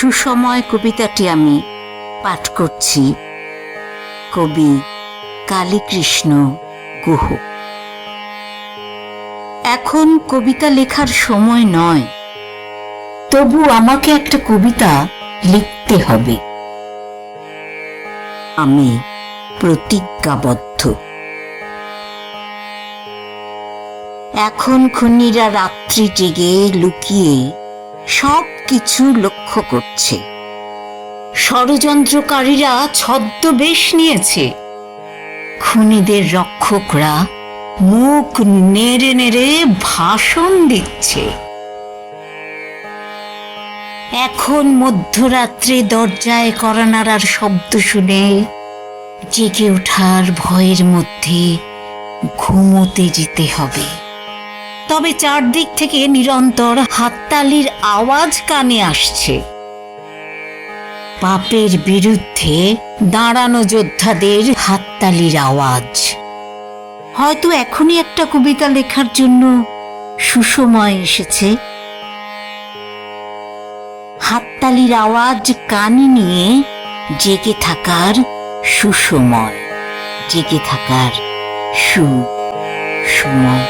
সুসময় কবিতাটি আমি পাঠ করছি কবি কালীকৃষ্ণ গুহ। এখন কবিতা লেখার সময় নয়, তবু আমাকে একটা কবিতা লিখতে হবে। আমি প্রতিজ্ঞাবদ্ধ। এখন খুনিরা রাত্রি জেগে লুকিয়ে সব কিছু লক্ষ্য করছে। ষড়যন্ত্রকারীরা ছদ্মবেশ নিয়েছে। খুনিদের রক্ষকরা মুখ নেড়ে নেড়ে ভাষণ দিচ্ছে। এখন মধ্যরাত্রে দরজায় কড়া নাড়ার শব্দ শুনে জেগে ওঠার ভয়ের মধ্যে ঘুমোতে যেতে হবে। তবে চারদিক থেকে নিরন্তর হাততালির আওয়াজ কানে আসছে। পাপের বিরুদ্ধে দাঁড়ানো যোদ্ধাদের হাততালির আওয়াজ। হয়তো এখনই একটা কবিতা লেখার জন্য সুসময় এসেছে। হাততালির আওয়াজ কানে নিয়ে জেগে থাকার সুসময়, জেগে থাকার সুসময়।